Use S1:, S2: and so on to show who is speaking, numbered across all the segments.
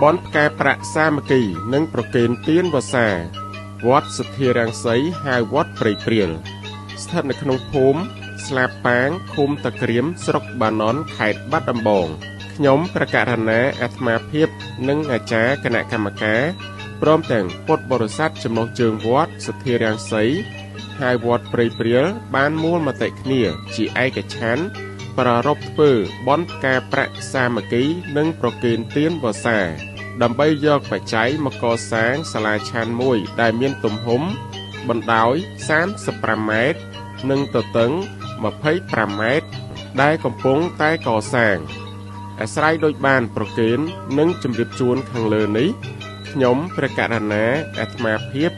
S1: បនផ្កាប្រាក់សាមគ្គីនិងប្រគេនទានវស្សាវត្តសទ្ធារាំងសីហៅវត្តព្រៃព្រាលស្ថិតនៅក្នុងភូមិស្លាបប៉ាងឃុំតាក្រៀមស្រុកបាណន់ខេត្តបាត់ដំបងខ្ញុំប្រកាសណាអាត្មាភាពនិងអាចារ្យគណៈកម្មការព្រមទាំងពុទ្ធបរិស័ទចំណុះជើងវត្តសទ្ធារាំងសីហៅវត្តព្រៃព្រាលបានមូលមតិគ្នាជាឯកច្ឆន្ទប្រារព្ធធ្វើបន់ផ្កាប្រាក់សាមគ្គីនិងប្រគេនទានវស្សាដើម្បីយកបច្ច័យមកកសាងសាលាឆាន់មួយដែលមានទំហំបណ្ដោយ35ម៉ែត្រនិងទទឹង25ម៉ែត្រដែលកំពុងតែកសាងអាស្រ័យដោយបានប្រគេននិងជម្រាបជូនខាងលើនេះខ្ញុំព្រះករុណាអាត្មាភាព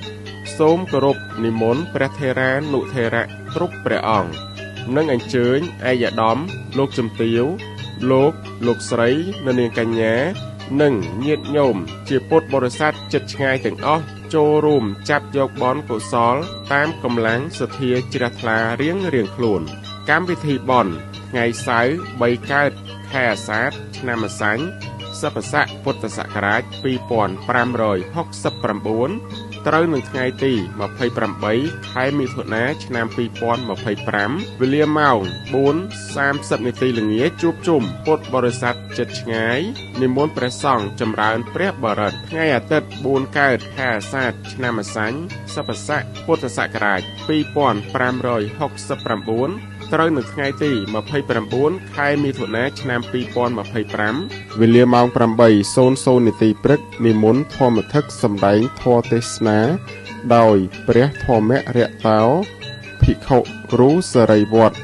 S1: សូមគោរពនិមន្តព្រះថេរានុថេរៈគ្រប់ព្រះអង្គនិងអញ្ជើញឯកឧត្តមលោកជំទាវលោកស្រីនិងនាងកញ្ញានិងញាតិញោមជាពុទ្ធបរិស័ទចិត្តឆ្ងាយទាំងអស់ចូលរួមចាប់យកបន់កុសលតាមកម្លាំងសទ្ធាជ្រះថ្លារៀងខ្លួនកម្មវិធីបន់ថ្ងៃសៅរ៍3កើតខែអាសាឍឆ្នាំម្សាញ់សព្វស័កពុទ្ធសករាជ2569ត្រូវនឹងថ្ងៃទី28ខែមិថុនាឆ្នាំ2025វេលាម៉ោង 4:30 នាទីល្ងាចជួបជុំពុទ្ធបរិស័ទចិត្តឆ្ងាយនិមន្តព្រះសង្ឃចម្រើនព្រះបរិត្តថ្ងៃអាទិត្យ4កើតខែអាសាឍឆ្នាំម្សាញ់សព្វស័កពុទ្ធសករាជ2569ត្រូវនៅថ្ងៃទី29ខែមិថុនាឆ្នាំ2025វេលាម៉ោង 8:00 នាទីព្រឹកនិមន្តធម្មทึកសម្ដែងធម៌ទេសនាដោយព្រះធម្មរតោភិក្ខុគ្រូសរិវត្ត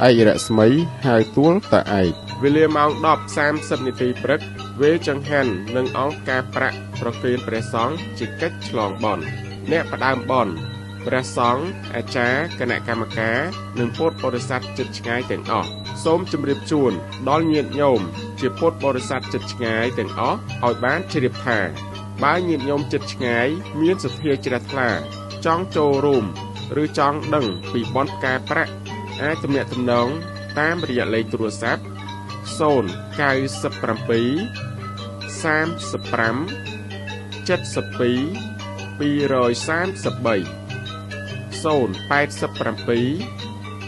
S1: ឯករស្មីហៅទួលតាឯកវេលាម៉ោង 10:30 នាទីព្រឹកវេចង្ហាន់និងអង្គការប្រាក់ប្រគេនព្រះសង្ឃជាកិច្ចឆ្លងបន់អ្នកផ្ដើមបន់ព្រះសង្ឃអាចារ្យគណៈកម្មការនិងពុទ្ធបរិស័ទចិត្តឆ្ងាយទាំងអស់សូមជម្រាបជូនដល់ញាតិញោមជាពុទ្ធបរិស័ទចិត្តឆ្ងាយទាំងអស់ឲ្យបានជ្រាបថាបើញាតិញោមចិត្តឆ្ងាយមានសទ្ធាជ្រះថ្លាចង់ចូលរួមឬចង់ដឹងពីបន់ផ្កាប្រាក់អាចទំនាក់ទំនងតាមរយៈលេខទូរស័ព្ទ097 35 72 233 087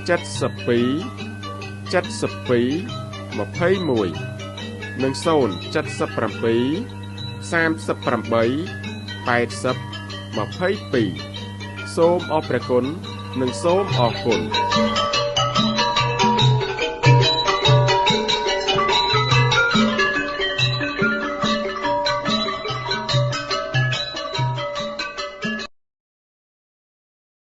S1: 72 72 21និង077 38 80 22សូមអរព្រះគុណនិងសូមអរគុណ